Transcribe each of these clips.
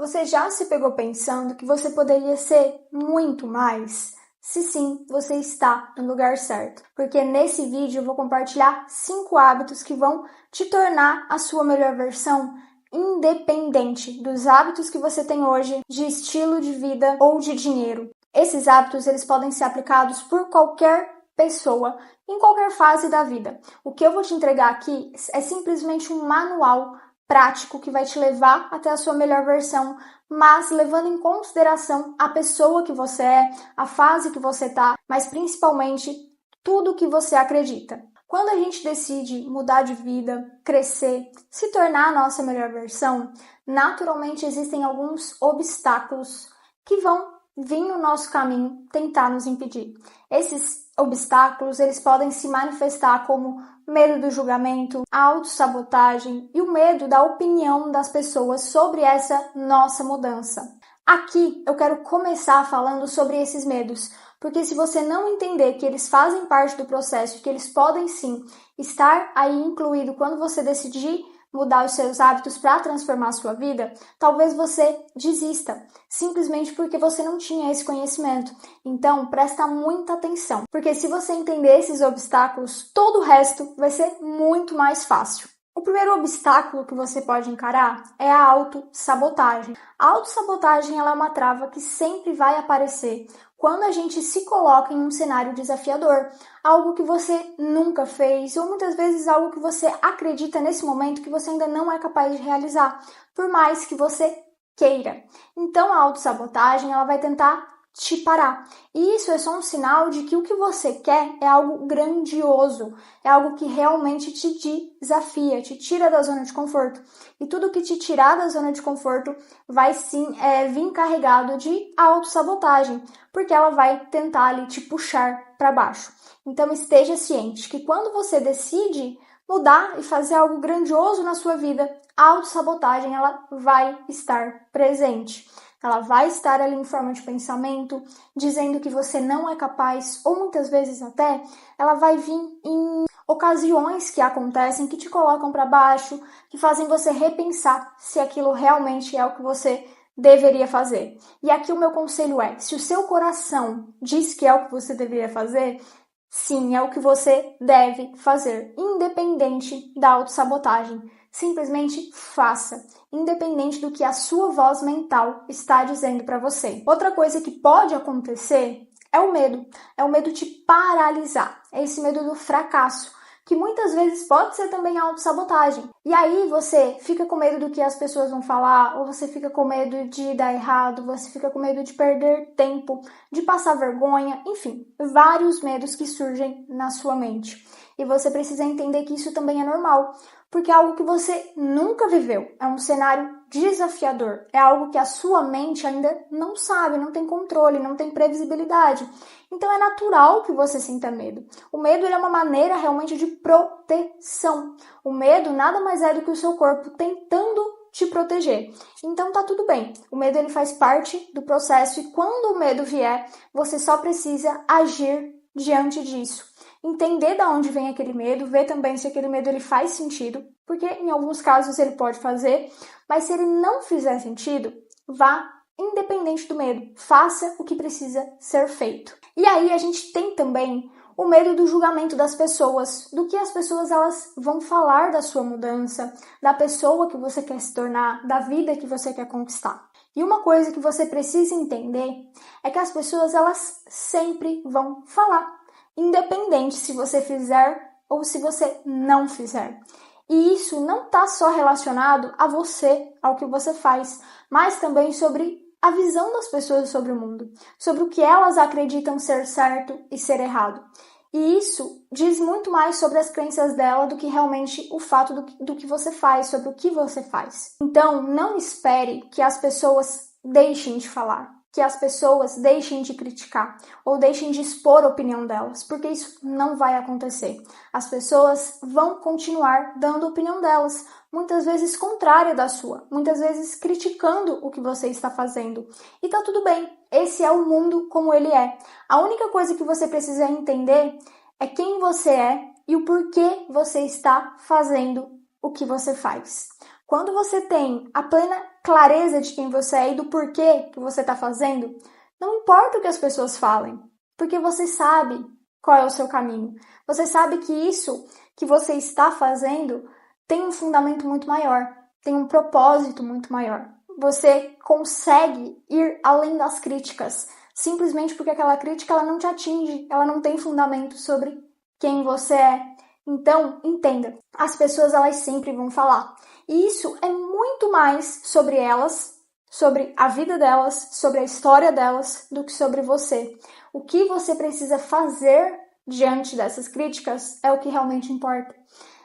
Você já se pegou pensando que você poderia ser muito mais? Se sim, você está no lugar certo, porque nesse vídeo eu vou compartilhar 5 hábitos que vão te tornar a sua melhor versão, independente dos hábitos que você tem hoje, de estilo de vida ou de dinheiro. Esses hábitos eles podem ser aplicados por qualquer pessoa, em qualquer fase da vida. O que eu vou te entregar aqui é simplesmente um manual prático que vai te levar até a sua melhor versão, mas levando em consideração a pessoa que você é, a fase que você está, mas principalmente tudo que você acredita. Quando a gente decide mudar de vida, crescer, se tornar a nossa melhor versão, naturalmente existem alguns obstáculos que vão vir no nosso caminho tentar nos impedir. Esses obstáculos, eles podem se manifestar como medo do julgamento, a autossabotagem e o medo da opinião das pessoas sobre essa nossa mudança. Aqui eu quero começar falando sobre esses medos, porque se você não entender que eles fazem parte do processo, que eles podem sim estar aí incluído quando você decidir mudar os seus hábitos para transformar a sua vida, talvez você desista, simplesmente porque você não tinha esse conhecimento. Então, presta muita atenção, porque se você entender esses obstáculos, todo o resto vai ser muito mais fácil. O primeiro obstáculo que você pode encarar é a autossabotagem. A autossabotagem ela é uma trava que sempre vai aparecer quando a gente se coloca em um cenário desafiador, algo que você nunca fez ou muitas vezes algo que você acredita nesse momento que você ainda não é capaz de realizar, por mais que você queira. Então a autossabotagem ela vai tentar te parar. E isso é só um sinal de que o que você quer é algo grandioso, é algo que realmente te desafia, te tira da zona de conforto. E tudo que te tirar da zona de conforto vai sim vir carregado de autossabotagem, porque ela vai tentar ali te puxar para baixo. Então esteja ciente que quando você decide mudar e fazer algo grandioso na sua vida, a autossabotagem ela vai estar presente. Ela vai estar ali em forma de pensamento, dizendo que você não é capaz, ou muitas vezes até, ela vai vir em ocasiões que acontecem, que te colocam para baixo, que fazem você repensar se aquilo realmente é o que você deveria fazer. E aqui o meu conselho é, se o seu coração diz que é o que você deveria fazer, sim, é o que você deve fazer, independente da autossabotagem. Simplesmente faça, independente do que a sua voz mental está dizendo para você. Outra coisa que pode acontecer é o medo de paralisar, é esse medo do fracasso, que muitas vezes pode ser também autossabotagem. E aí você fica com medo do que as pessoas vão falar, ou você fica com medo de dar errado, você fica com medo de perder tempo, de passar vergonha, enfim, vários medos que surgem na sua mente. E você precisa entender que isso também é normal, porque é algo que você nunca viveu, é um cenário desafiador, é algo que a sua mente ainda não sabe, não tem controle, não tem previsibilidade. Então é natural que você sinta medo. O medo ele é uma maneira realmente de proteção. O medo nada mais é do que o seu corpo tentando te proteger. Então tá tudo bem. O medo ele faz parte do processo e quando o medo vier, você só precisa agir diante disso. Entender de onde vem aquele medo, ver também se aquele medo ele faz sentido, porque em alguns casos ele pode fazer, mas se ele não fizer sentido, vá independente do medo, faça o que precisa ser feito. E aí a gente tem também o medo do julgamento das pessoas, do que as pessoas elas vão falar da sua mudança, da pessoa que você quer se tornar, da vida que você quer conquistar. E uma coisa que você precisa entender é que as pessoas elas sempre vão falar, independente se você fizer ou se você não fizer. E isso não está só relacionado a você, ao que você faz, mas também sobre a visão das pessoas sobre o mundo, sobre o que elas acreditam ser certo e ser errado. E isso diz muito mais sobre as crenças dela do que realmente o fato do que você faz, sobre o que você faz. Então, não espere que as pessoas deixem de falar, que as pessoas deixem de criticar ou deixem de expor a opinião delas, porque isso não vai acontecer. As pessoas vão continuar dando a opinião delas, muitas vezes contrária da sua, muitas vezes criticando o que você está fazendo. E tá tudo bem, esse é o mundo como ele é. A única coisa que você precisa entender é quem você é e o porquê você está fazendo o que você faz. Quando você tem a plena clareza de quem você é e do porquê que você está fazendo, não importa o que as pessoas falem, porque você sabe qual é o seu caminho. Você sabe que isso que você está fazendo tem um fundamento muito maior, tem um propósito muito maior. Você consegue ir além das críticas, simplesmente porque aquela crítica ela não te atinge, ela não tem fundamento sobre quem você é. Então, entenda, as pessoas elas sempre vão falar. E isso é muito mais sobre elas, sobre a vida delas, sobre a história delas, do que sobre você. O que você precisa fazer diante dessas críticas é o que realmente importa.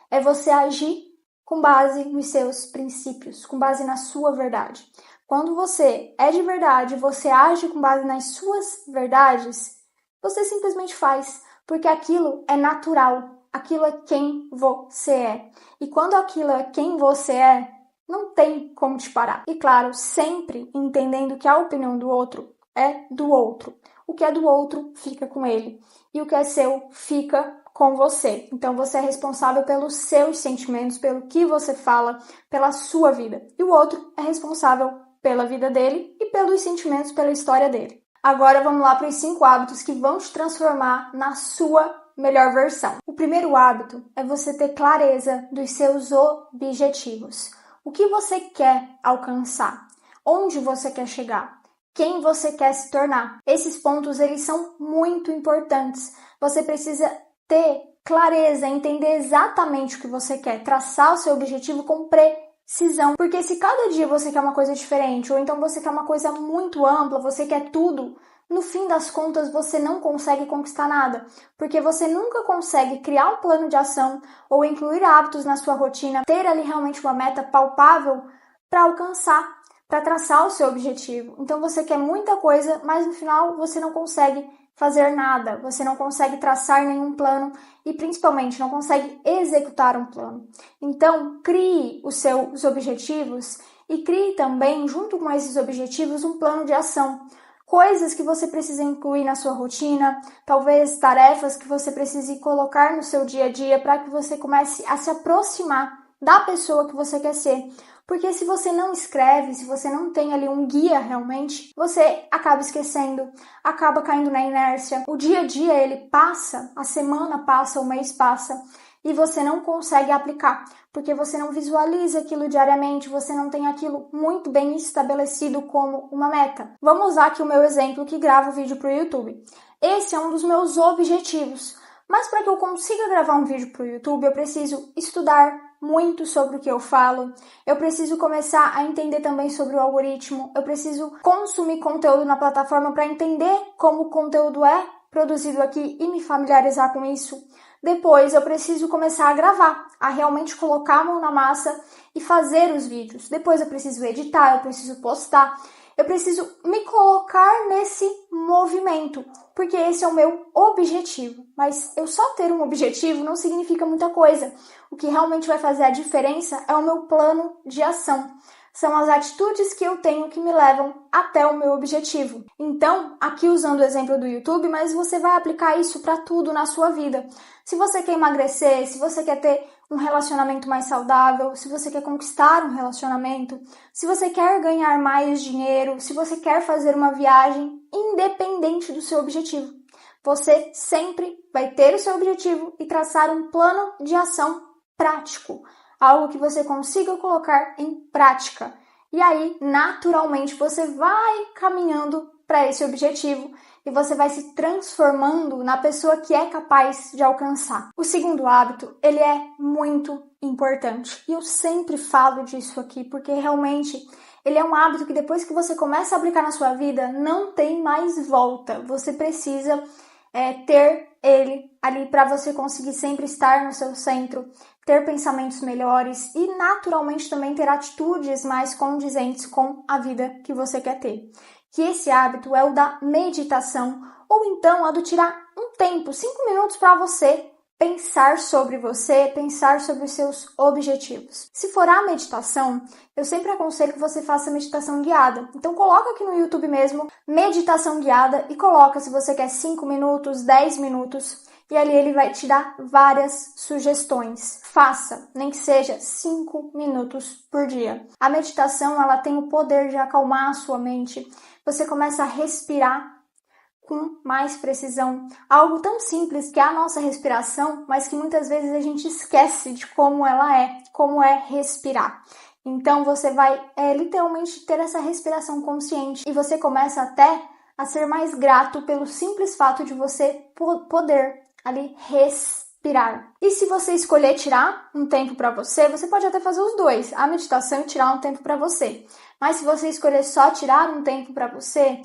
É você agir com base nos seus princípios, com base na sua verdade. Quando você é de verdade, você age com base nas suas verdades, você simplesmente faz, porque aquilo é natural, aquilo é quem você é. E quando aquilo é quem você é, não tem como te parar. E claro, sempre entendendo que a opinião do outro é do outro. O que é do outro fica com ele. E o que é seu fica com você. Então você é responsável pelos seus sentimentos, pelo que você fala, pela sua vida. E o outro é responsável pela vida dele e pelos sentimentos, pela história dele. Agora vamos lá para os 5 hábitos que vão te transformar na sua melhor versão. O primeiro hábito é você ter clareza dos seus objetivos. O que você quer alcançar? Onde você quer chegar? Quem você quer se tornar? Esses pontos eles são muito importantes. Você precisa ter clareza, entender exatamente o que você quer, traçar o seu objetivo com precisão. Porque se cada dia você quer uma coisa diferente, ou então você quer uma coisa muito ampla, você quer tudo, no fim das contas você não consegue conquistar nada. Porque você nunca consegue criar um plano de ação ou incluir hábitos na sua rotina, ter ali realmente uma meta palpável para alcançar, para traçar o seu objetivo. Então você quer muita coisa, mas no final você não consegue fazer nada, você não consegue traçar nenhum plano e principalmente não consegue executar um plano. Então, crie os seus objetivos e crie também, junto com esses objetivos, um plano de ação. Coisas que você precisa incluir na sua rotina, talvez tarefas que você precise colocar no seu dia a dia para que você comece a se aproximar da pessoa que você quer ser. Porque se você não escreve, se você não tem ali um guia realmente, você acaba esquecendo, acaba caindo na inércia. O dia a dia ele passa, a semana passa, o mês passa e você não consegue aplicar, porque você não visualiza aquilo diariamente, você não tem aquilo muito bem estabelecido como uma meta. Vamos usar aqui o meu exemplo que gravo vídeo para o YouTube. Esse é um dos meus objetivos, mas para que eu consiga gravar um vídeo para o YouTube, eu preciso estudar muito sobre o que eu falo, eu preciso começar a entender também sobre o algoritmo, eu preciso consumir conteúdo na plataforma para entender como o conteúdo é produzido aqui e me familiarizar com isso. Depois eu preciso começar a gravar, a realmente colocar a mão na massa e fazer os vídeos. Depois eu preciso editar, eu preciso postar, eu preciso me colocar nesse movimento, porque esse é o meu objetivo. Mas eu só ter um objetivo não significa muita coisa. O que realmente vai fazer a diferença é o meu plano de ação. São as atitudes que eu tenho que me levam até o meu objetivo. Então, aqui usando o exemplo do YouTube, mas você vai aplicar isso para tudo na sua vida. Se você quer emagrecer, se você quer ter um relacionamento mais saudável, se você quer conquistar um relacionamento, se você quer ganhar mais dinheiro, se você quer fazer uma viagem, independente do seu objetivo. Você sempre vai ter o seu objetivo e traçar um plano de ação prático. Algo que você consiga colocar em prática. E aí, naturalmente, você vai caminhando para esse objetivo e você vai se transformando na pessoa que é capaz de alcançar. O segundo hábito, ele é muito importante. E eu sempre falo disso aqui, porque realmente ele é um hábito que depois que você começa a aplicar na sua vida, não tem mais volta. Você precisa ter ele ali para você conseguir sempre estar no seu centro, ter pensamentos melhores e naturalmente também ter atitudes mais condizentes com a vida que você quer ter. Que esse hábito é o da meditação ou então é do tirar um tempo, 5 minutos para você pensar sobre você, pensar sobre os seus objetivos. Se for a meditação, eu sempre aconselho que você faça meditação guiada. Então coloca aqui no YouTube mesmo, meditação guiada e coloca se você quer 5 minutos, 10 minutos. e ali ele vai te dar várias sugestões. Faça, nem que seja 5 minutos por dia. A meditação, ela tem o poder de acalmar a sua mente. Você começa a respirar com mais precisão. Algo tão simples que é a nossa respiração, mas que muitas vezes a gente esquece de como ela é, como é respirar. Então você vai literalmente ter essa respiração consciente e você começa até a ser mais grato pelo simples fato de você poder ali respirar. E se você escolher tirar um tempo para você, você pode até fazer os dois, a meditação e tirar um tempo para você. Mas se você escolher só tirar um tempo para você,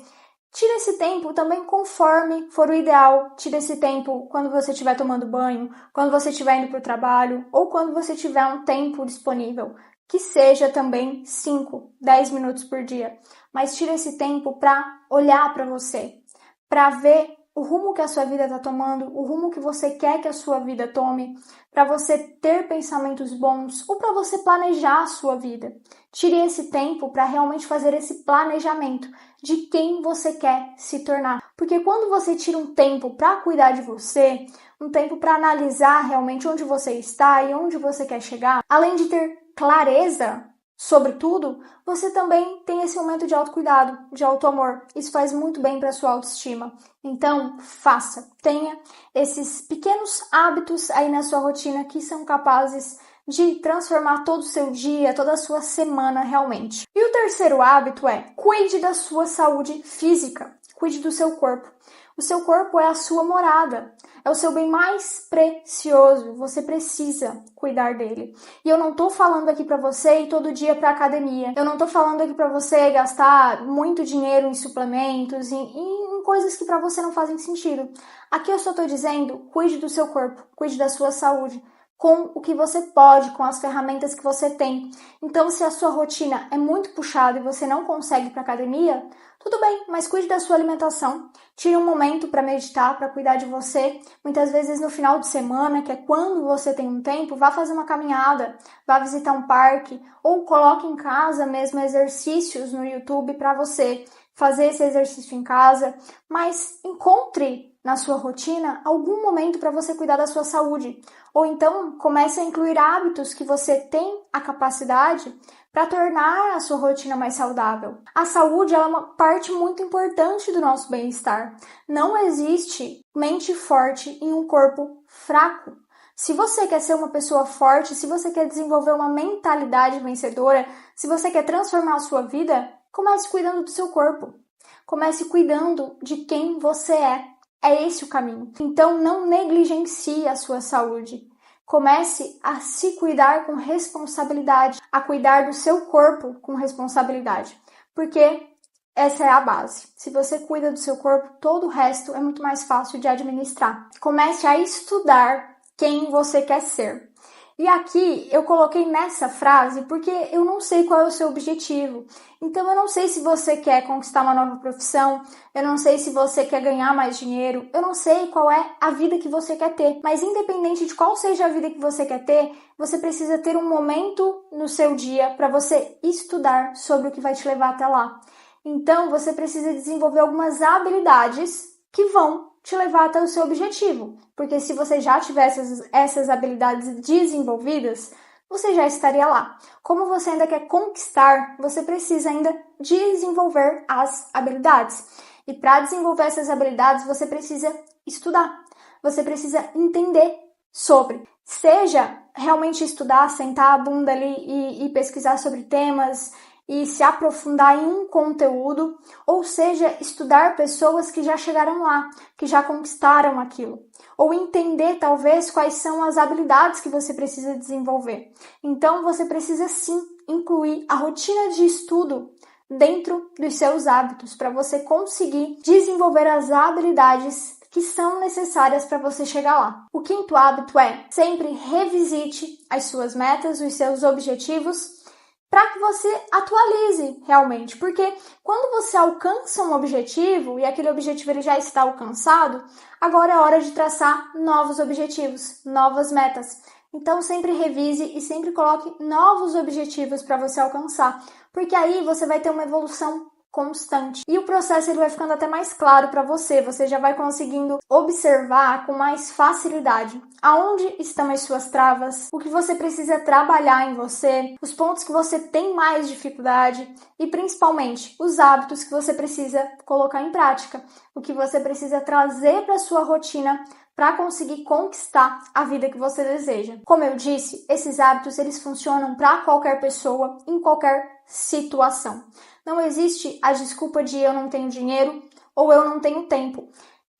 tira esse tempo também conforme for o ideal. Tira esse tempo quando você estiver tomando banho, quando você estiver indo para o trabalho ou quando você tiver um tempo disponível. Que seja também 5, 10 minutos por dia. Mas tira esse tempo para olhar para você, para ver o rumo que a sua vida está tomando, o rumo que você quer que a sua vida tome, para você ter pensamentos bons ou para você planejar a sua vida. Tire esse tempo para realmente fazer esse planejamento de quem você quer se tornar. Porque quando você tira um tempo para cuidar de você, um tempo para analisar realmente onde você está e onde você quer chegar, além de ter clareza sobre tudo, você também tem esse momento de autocuidado, de autoamor. Isso faz muito bem para a sua autoestima. Então, tenha esses pequenos hábitos aí na sua rotina que são capazes de transformar todo o seu dia, toda a sua semana realmente. E o terceiro hábito é: cuide da sua saúde física, cuide do seu corpo. O seu corpo é a sua morada, é o seu bem mais precioso, você precisa cuidar dele. E eu não tô falando aqui pra você ir todo dia pra academia, eu não tô falando aqui pra você gastar muito dinheiro em suplementos, em coisas que pra você não fazem sentido. Aqui eu só tô dizendo, cuide do seu corpo, cuide da sua saúde, com o que você pode, com as ferramentas que você tem. Então, se a sua rotina é muito puxada e você não consegue ir para academia, tudo bem, mas cuide da sua alimentação. Tire um momento para meditar, para cuidar de você. Muitas vezes no final de semana, que é quando você tem um tempo, vá fazer uma caminhada, vá visitar um parque ou coloque em casa mesmo exercícios no YouTube para você fazer esse exercício em casa, mas encontre na sua rotina algum momento para você cuidar da sua saúde. Ou então comece a incluir hábitos que você tem a capacidade para tornar a sua rotina mais saudável. A saúde é uma parte muito importante do nosso bem-estar. Não existe mente forte em um corpo fraco. Se você quer ser uma pessoa forte, se você quer desenvolver uma mentalidade vencedora, se você quer transformar a sua vida, comece cuidando do seu corpo. Comece cuidando de quem você é. É esse o caminho. Então, não negligencie a sua saúde. Comece a se cuidar com responsabilidade, a cuidar do seu corpo com responsabilidade. Porque essa é a base. Se você cuida do seu corpo, todo o resto é muito mais fácil de administrar. Comece a estudar quem você quer ser. E aqui eu coloquei nessa frase porque eu não sei qual é o seu objetivo. Então eu não sei se você quer conquistar uma nova profissão, eu não sei se você quer ganhar mais dinheiro, eu não sei qual é a vida que você quer ter. Mas independente de qual seja a vida que você quer ter, você precisa ter um momento no seu dia para você estudar sobre o que vai te levar até lá. Então você precisa desenvolver algumas habilidades que vão te levar até o seu objetivo. Porque se você já tivesse essas habilidades desenvolvidas, você já estaria lá. Como você ainda quer conquistar, você precisa ainda desenvolver as habilidades. E para desenvolver essas habilidades, você precisa estudar. Você precisa entender sobre. Seja realmente estudar, sentar a bunda ali e pesquisar sobre temas e se aprofundar em um conteúdo, ou seja, estudar pessoas que já chegaram lá, que já conquistaram aquilo, ou entender talvez quais são as habilidades que você precisa desenvolver. Então você precisa sim incluir a rotina de estudo dentro dos seus hábitos para você conseguir desenvolver as habilidades que são necessárias para você chegar lá. O quinto hábito é sempre revisite as suas metas, os seus objetivos, para que você atualize realmente, porque quando você alcança um objetivo e aquele objetivo ele já está alcançado, agora é hora de traçar novos objetivos, novas metas. Então sempre revise e sempre coloque novos objetivos para você alcançar, porque aí você vai ter uma evolução constante. E o processo ele vai ficando até mais claro para você, você já vai conseguindo observar com mais facilidade aonde estão as suas travas, o que você precisa trabalhar em você, os pontos que você tem mais dificuldade e principalmente os hábitos que você precisa colocar em prática, o que você precisa trazer para sua rotina para conseguir conquistar a vida que você deseja. Como eu disse, esses hábitos eles funcionam para qualquer pessoa, em qualquer situação. Não existe a desculpa de eu não tenho dinheiro ou eu não tenho tempo.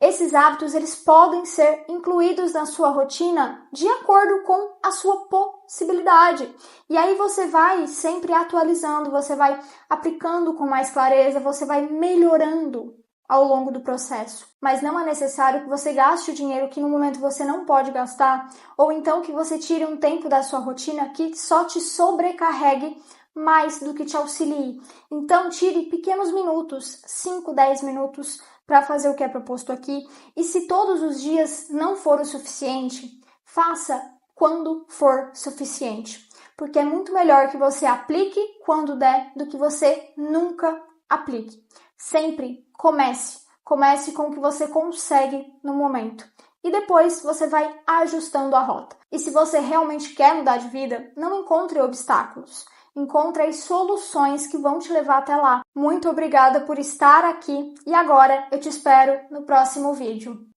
Esses hábitos eles podem ser incluídos na sua rotina de acordo com a sua possibilidade. E aí você vai sempre atualizando, você vai aplicando com mais clareza, você vai melhorando ao longo do processo. Mas não é necessário que você gaste o dinheiro que no momento você não pode gastar, ou então que você tire um tempo da sua rotina que só te sobrecarregue mais do que te auxilie. Então, tire pequenos minutos, 5, 10 minutos, para fazer o que é proposto aqui. E se todos os dias não for o suficiente, faça quando for suficiente. Porque é muito melhor que você aplique quando der do que você nunca aplique. Sempre comece. Comece com o que você consegue no momento. E depois você vai ajustando a rota. E se você realmente quer mudar de vida, não encontre obstáculos. Encontre as soluções que vão te levar até lá. Muito obrigada por estar aqui e agora eu te espero no próximo vídeo.